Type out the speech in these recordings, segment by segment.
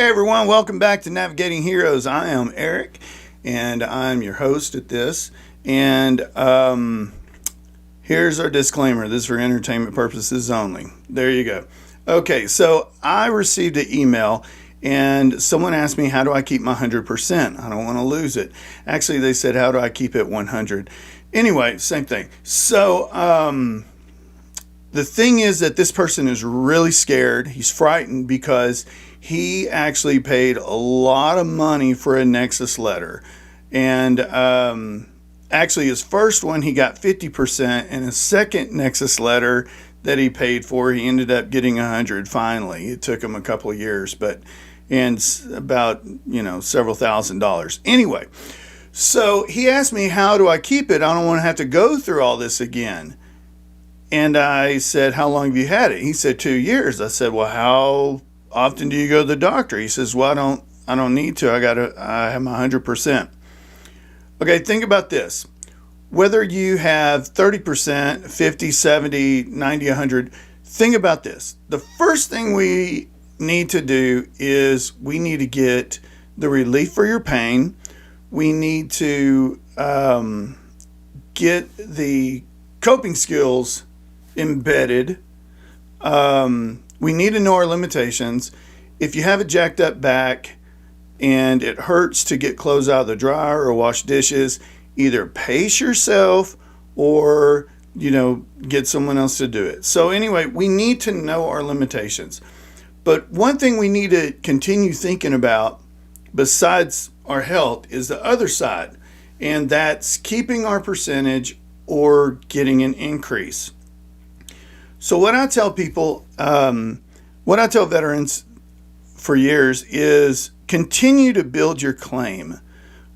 Hey everyone, welcome back to Navigating Heroes. I am Eric, and I'm your host at this. And here's our disclaimer. This is for entertainment purposes only. There you go. Okay, so I received an email, and someone asked me, how do I keep my 100%? I don't want to lose it. Actually, they said, how do I keep it 100? Anyway, same thing. So the thing is that this person is really scared. He's frightened because he actually paid a lot of money for a Nexus letter. And actually, his first one, he got 50%, and his second Nexus letter that he paid for, he ended up getting 100 finally. It took him a couple of years, and about, several $1,000s. Anyway, so he asked me, how do I keep it? I don't want to have to go through all this again. And I said, how long have you had it? He said, 2 years. I said, well, how often do you go to the doctor? He says, well, I don't need to. I have my 100%. Okay, think about this. Whether you have 30%, 50, 70, 90, 100, think about this. The first thing we need to do is we need to get the relief for your pain. We need to get the coping skills embedded. We need to know our limitations. If you have a jacked up back and it hurts to get clothes out of the dryer or wash dishes, either pace yourself or get someone else to do it. So anyway, we need to know our limitations. But one thing we need to continue thinking about besides our health is the other side, and that's keeping our percentage or getting an increase. So what I tell people, what I tell veterans for years is continue to build your claim.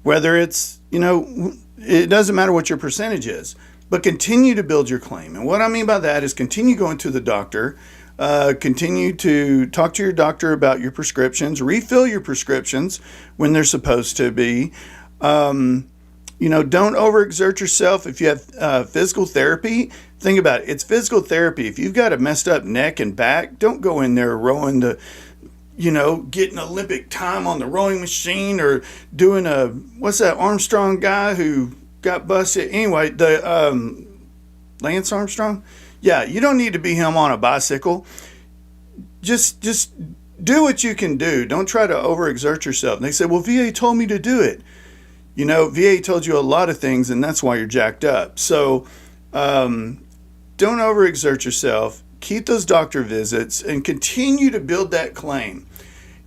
Whether it's, it doesn't matter what your percentage is, but continue to build your claim. And what I mean by that is continue going to the doctor, continue to talk to your doctor about your prescriptions, refill your prescriptions when they're supposed to be. Don't overexert yourself. If you have physical therapy, think about it. It's physical therapy. If you've got a messed up neck and back, don't go in there rowing getting Olympic time on the rowing machine or doing what's that Armstrong guy who got busted? Anyway, the Lance Armstrong? Yeah, you don't need to be him on a bicycle. Just do what you can do. Don't try to overexert yourself. And they say, well, VA told me to do it. VA told you a lot of things, and that's why you're jacked up. So don't overexert yourself. Keep those doctor visits and continue to build that claim.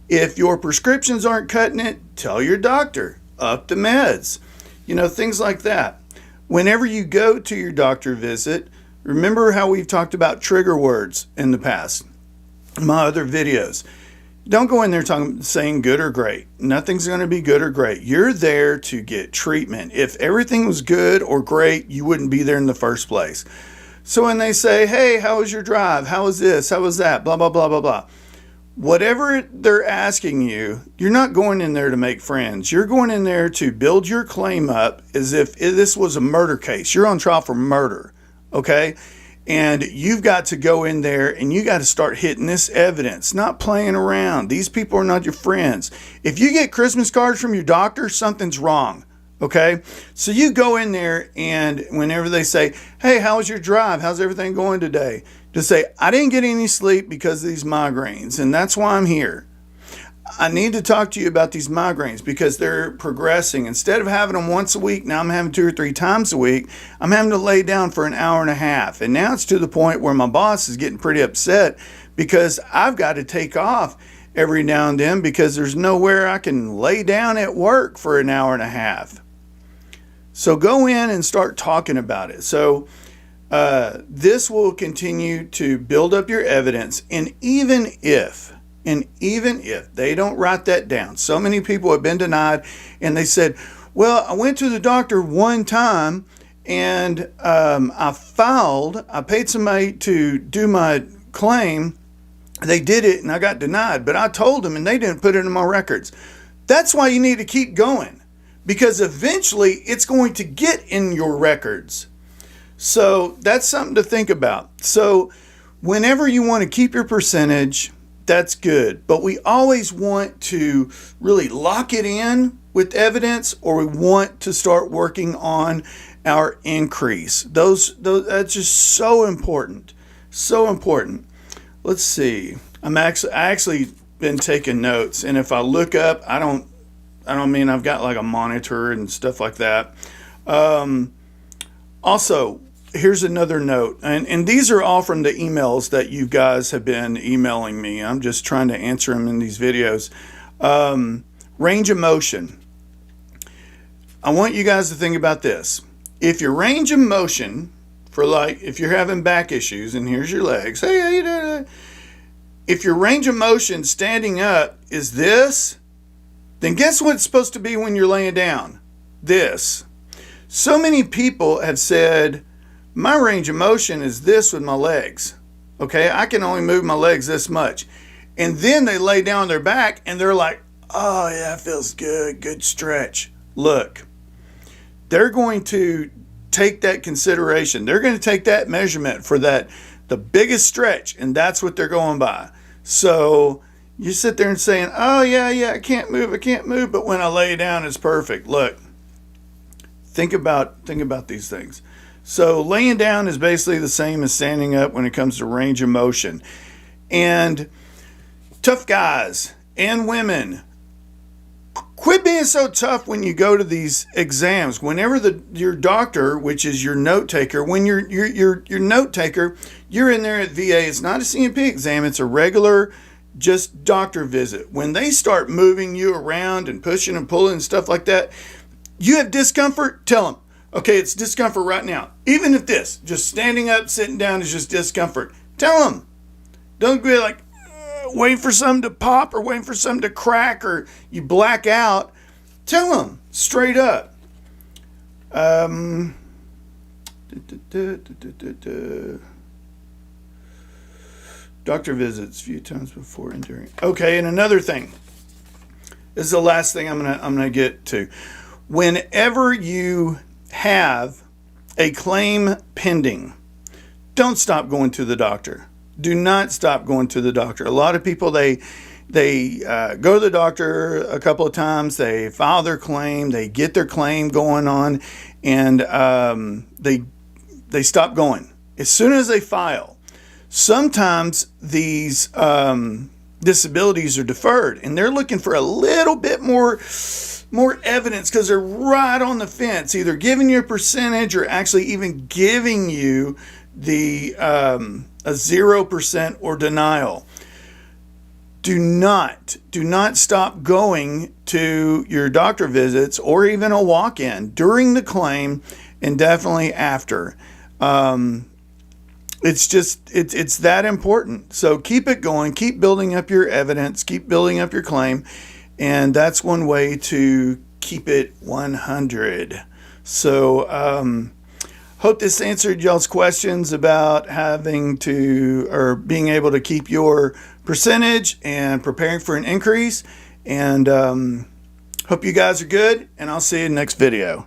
If your prescriptions aren't cutting it, tell your doctor, up the meds, things like that. Whenever you go to your doctor visit, remember how we've talked about trigger words in the past, my other videos. Don't go in there saying good or great. Nothing's going to be good or great. You're there to get treatment. If everything was good or great, you wouldn't be there in the first place. So when they say, hey, how was your drive? How was this? How was that? Blah, blah, blah, blah, blah. Whatever they're asking you, you're not going in there to make friends. You're going in there to build your claim up as if this was a murder case. You're on trial for murder, okay? And you've got to go in there and you got to start hitting this evidence, not playing around. These people are not your friends. If you get Christmas cards from your doctor, something's wrong. Okay, so you go in there and whenever they say, hey, how was your drive? How's everything going today? Just say, I didn't get any sleep because of these migraines, and that's why I'm here. I need to talk to you about these migraines because they're progressing. Instead of having them once a week, now I'm having 2 or 3 times a week. I'm having to lay down for an hour and a half. And now it's to the point where my boss is getting pretty upset because I've got to take off every now and then because there's nowhere I can lay down at work for an hour and a half. So go in and start talking about it. So this will continue to build up your evidence. And even if they don't write that down, so many people have been denied and they said, well, I went to the doctor one time and I paid somebody to do my claim. They did it and I got denied, but I told them and they didn't put it in my records. That's why you need to keep going. Because eventually it's going to get in your records. So that's something to think about. So whenever you want to keep your percentage, that's good. But we always want to really lock it in with evidence, or we want to start working on our increase. Those that's just so important. So important. Let's see. I actually been taking notes, and if I look up, I don't mean I've got like a monitor and stuff like that. Also, here's another note, and these are all from the emails that you guys have been emailing me. I'm just trying to answer them in these videos. Range of motion. I want you guys to think about this. If your range of motion, for like, if you're having back issues, and here's your legs, hey, how you doing? If your range of motion standing up is this, then guess what it's supposed to be when you're laying down? This. So many people have said, my range of motion is this with my legs. Okay, I can only move my legs this much. And then they lay down on their back and they're like, oh yeah, it feels good, good stretch. Look, they're going to take that consideration. They're going to take that measurement for the biggest stretch, and that's what they're going by. So you sit there and saying, oh yeah, I can't move, but when I lay down, it's perfect. Look, think about these things. So laying down is basically the same as standing up when it comes to range of motion. And tough guys and women, quit being so tough when you go to these exams. Whenever your doctor, which is your note taker, when your note taker, you're in there at VA. It's not a CMP exam. It's a regular, just doctor visit. When they start moving you around and pushing and pulling and stuff like that, you have discomfort. Tell them, okay, it's discomfort right now. Even if this, just standing up, sitting down is just discomfort. Tell them. Don't be like, waiting for something to pop or waiting for something to crack or you black out. Tell them straight up. Doctor visits a few times before and during. Okay, and another thing. This is the last thing I'm gonna get to. Whenever you have a claim pending, don't stop going to the doctor. Do not stop going to the doctor. A lot of people, they go to the doctor a couple of times, they file their claim, they get their claim going on, and they stop going. As soon as they file, sometimes these disabilities are deferred, and they're looking for a little bit more evidence because they're right on the fence, either giving you a percentage or actually even giving you the a 0% or denial. Do not stop going to your doctor visits or even a walk-in during the claim, and definitely after. It's that important. So keep it going, keep building up your evidence, keep building up your claim, and that's one way to keep it 100. So hope this answered y'all's questions about having to or being able to keep your percentage and preparing for an increase. And hope you guys are good, and I'll see you in the next video.